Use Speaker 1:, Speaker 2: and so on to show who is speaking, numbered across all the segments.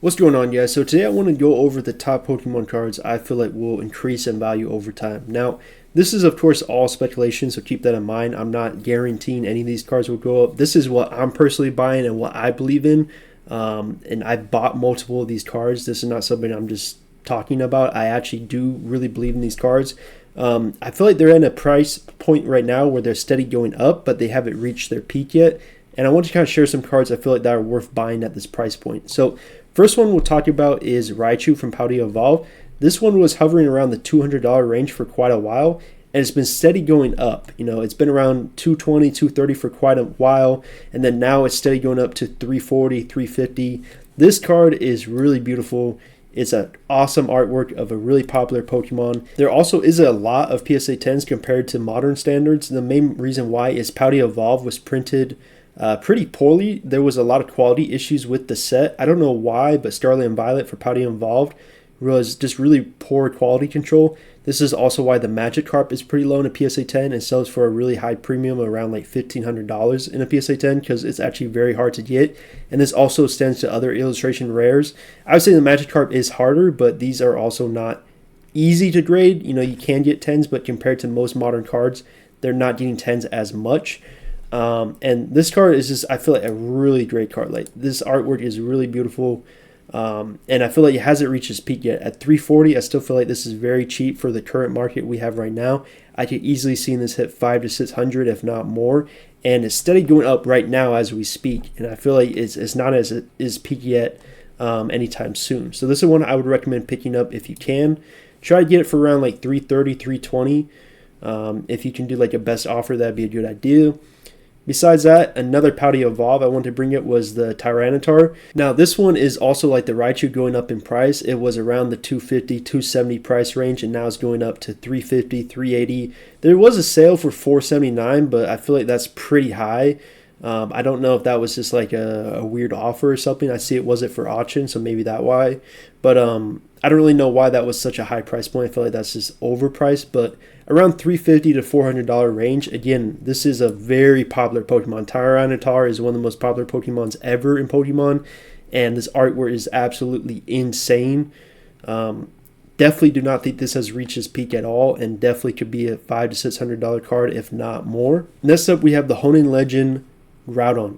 Speaker 1: What's going on, guys? So today I want to go over the top Pokemon cards I feel like will increase in value over time. Now, this is of course all speculation, so keep that in mind. I'm not guaranteeing any of these cards will go up. This is what I'm personally buying and what I believe in. And I've bought multiple of these cards. This is not something I'm just talking about. I actually do really believe in these cards. I feel like they're in a price point right now where they're steady going up, but they haven't reached their peak yet. And I want to kind of share some cards I feel like that are worth buying at this price point. So first one we'll talk about is Raichu from Paldea Evolve. This one was hovering around the $200 range for quite a while, and it's been steady going up. You know, it's been around $220, $230 for quite a while, and then now it's steady going up to $340, $350. This card is really beautiful. It's an awesome artwork of a really popular Pokemon. There also is a lot of PSA 10s compared to modern standards. The main reason why is Paldea Evolve was printed pretty poorly. There was a lot of quality issues with the set. I don't know why, but Starlight and Violet for Paldea Evolved was just really poor quality control. This is also why the Magikarp is pretty low in a PSA 10 and sells for a really high premium around like $1,500 in a PSA 10 because it's actually very hard to get. And this also extends to other illustration rares. I would say the Magikarp is harder, but these are also not easy to grade. You know, you can get 10s, but compared to most modern cards, they're not getting 10s as much. And this card is just, I feel like, a really great card. Like, this artwork is really beautiful. And I feel like it hasn't reached its peak yet. At $340, I still feel like this is very cheap for the current market we have right now. I could easily see this hit $500 to $600, if not more. And it's steady going up right now as we speak. And I feel like it's not as it is peak yet anytime soon. So this is one I would recommend picking up if you can. Try to get it for around like $330, $320. If you can do like a best offer, that'd be a good idea. Besides that, another Paldea Evolve I wanted to bring it was the Tyranitar. Now this one is also like the Raichu going up in price. It was around the $250, $270 price range, and now it's going up to $350, $380. There was a sale for $479, but I feel like that's pretty high. I don't know if that was just like a weird offer or something. I see it wasn't for auction, so maybe that why. But I don't really know why that was such a high price point. I feel like that's just overpriced, but around $350 to $400 range. Again, this is a very popular Pokemon. Tyranitar is one of the most popular Pokemons ever in Pokemon, and this artwork is absolutely insane. Definitely do not think this has reached its peak at all, and definitely could be a $500 to $600 card, if not more. Next up, we have the Hoenn Legend Groudon.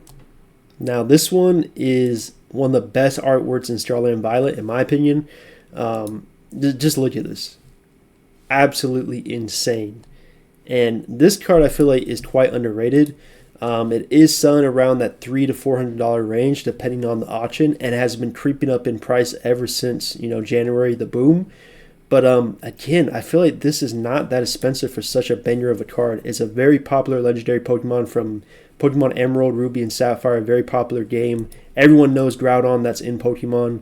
Speaker 1: Now, this one is one of the best artworks in Starlight and Violet, in my opinion. Just look at this. Absolutely insane. And this card I feel like is quite underrated. It is selling around that $300 to $400 range depending on the auction, and has been creeping up in price ever since, you know, January, the boom. But again, I feel like this is not that expensive for such a banger of a card. It's a very popular legendary Pokemon from Pokemon Emerald, Ruby, and Sapphire, a very popular game. Everyone knows Groudon that's in Pokemon.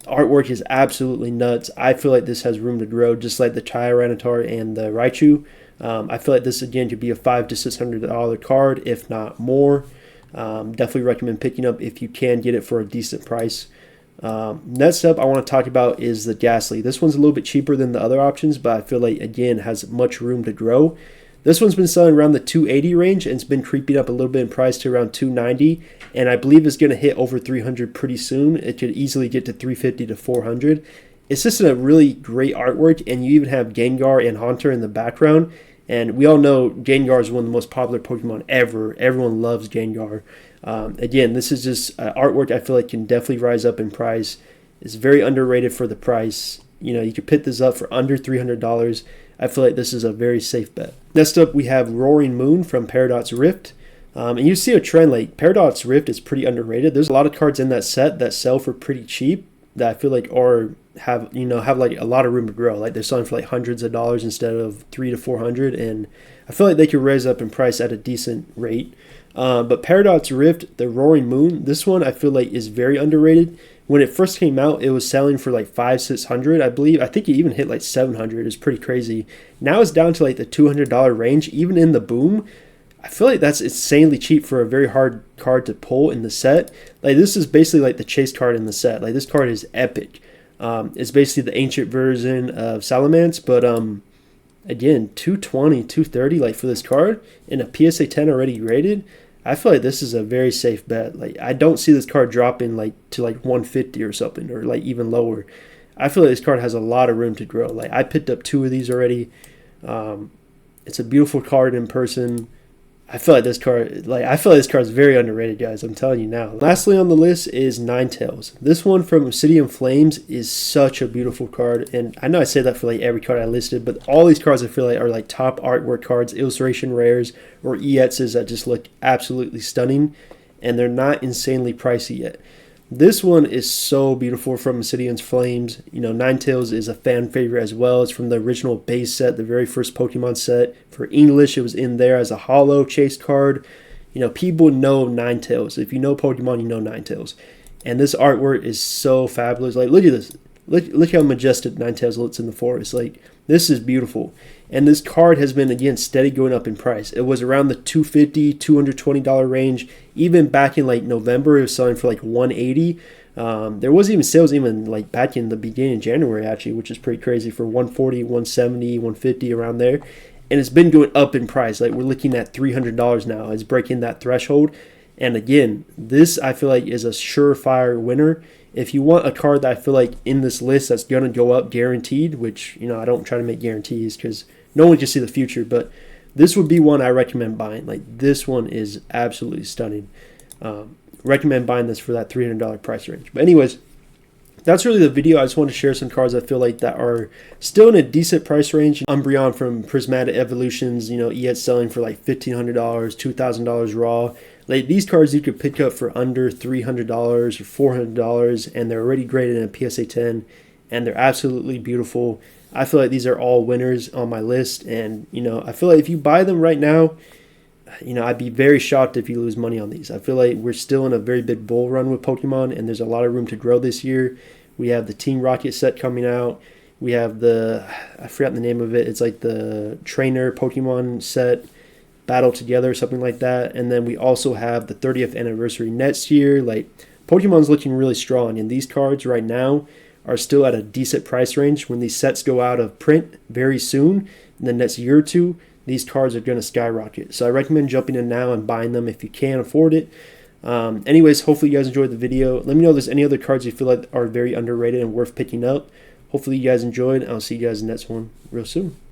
Speaker 1: Artwork is absolutely nuts. I feel like this has room to grow, just like the Tyranitar and the Raichu. I feel like this, again, could be a $500 to $600 card, if not more. Definitely recommend picking up if you can get it for a decent price. Next up I want to talk about is the Ghastly. This one's a little bit cheaper than the other options, but I feel like, again, has much room to grow. This one's been selling around the $280 range, and it's been creeping up a little bit in price to around $290, and I believe it's going to hit over $300 pretty soon. It could easily get to $350 to $400. It's just a really great artwork, and you even have Gengar and Haunter in the background, and we all know Gengar is one of the most popular Pokemon ever. Everyone loves Gengar. Again, this is just artwork I feel like can definitely rise up in price. It's very underrated for the price. You know, you could pick this up for under $300. I feel like this is a very safe bet. Next up, we have Roaring Moon from Paradox Rift. And you see a trend, like Paradox Rift is pretty underrated. There's a lot of cards in that set that sell for pretty cheap that I feel like have like a lot of room to grow. Like they're selling for like hundreds of dollars instead of $300 to $400, and I feel like they could raise up in price at a decent rate. But Paradox Rift, the Roaring Moon, this one I feel like is very underrated. When it first came out, it was selling for like $500, $600, I believe. I think it even hit like $700. It's pretty crazy. Now it's down to like the $200 range, even in the boom. I feel like that's insanely cheap for a very hard card to pull in the set. Like this is basically like the chase card in the set. Like this card is epic. It's basically the ancient version of Salamence, but again, $220, $230 like for this card in a PSA 10 already graded. I feel like this is a very safe bet. Like I don't see this card dropping like to like 150 or something, or like even lower. I feel like this card has a lot of room to grow. Like I picked up 2 of these already. It's a beautiful card in person. I feel like this card is very underrated, guys. I'm telling you now. Lastly on the list is Ninetales. This one from Obsidian Flames is such a beautiful card, and I know I say that for like every card I listed, but all these cards I feel like are like top artwork cards, illustration rares, or EXs that just look absolutely stunning, and they're not insanely pricey yet. This one is so beautiful from Obsidian's Flames. You know, Ninetales is a fan favorite as well. It's from the original base set, the very first Pokemon set. For English, it was in there as a holo chase card. You know, people know Ninetales. If you know Pokemon, you know Ninetales. And this artwork is so fabulous. Like, look at this. Look how majestic Ninetales looks in the forest. Like, this is beautiful. And this card has been, again, steady going up in price. It was around the $250, $220 range. Even back in, like, November, it was selling for, like, $180. There was even sales even, like, back in the beginning of January, actually, which is pretty crazy, for $140, $170, $150, around there. And it's been going up in price. Like, we're looking at $300 now. It's breaking that threshold. And, again, this, I feel like, is a surefire winner. If you want a card that I feel like in this list that's going to go up guaranteed, which, you know, I don't try to make guarantees because no one can see the future, but this would be one I recommend buying. Like, this one is absolutely stunning. Recommend buying this for that $300 price range. But anyways, that's really the video. I just want to share some cards I feel like that are still in a decent price range. Umbreon from Prismatic Evolutions, you know, EX selling for like $1,500, $2,000 raw. Like, these cards you could pick up for under $300 or $400, and they're already graded in a PSA 10, and they're absolutely beautiful. I feel like these are all winners on my list, and, you know, I feel like if you buy them right now, you know, I'd be very shocked if you lose money on these. I feel like we're still in a very big bull run with Pokemon, and there's a lot of room to grow this year. We have the Team Rocket set coming out. We have the, I forgot the name of it. It's like the Trainer Pokemon set, Battle Together, something like that. And then we also have the 30th anniversary next year. Like, Pokemon's looking really strong, and these cards right now are still at a decent price range. When these sets go out of print very soon, in the next year or two, these cards are going to skyrocket. So I recommend jumping in now and buying them if you can afford it. Anyways, hopefully you guys enjoyed the video. Let me know if there's any other cards you feel like are very underrated and worth picking up. Hopefully you guys enjoyed. I'll see you guys in the next one real soon.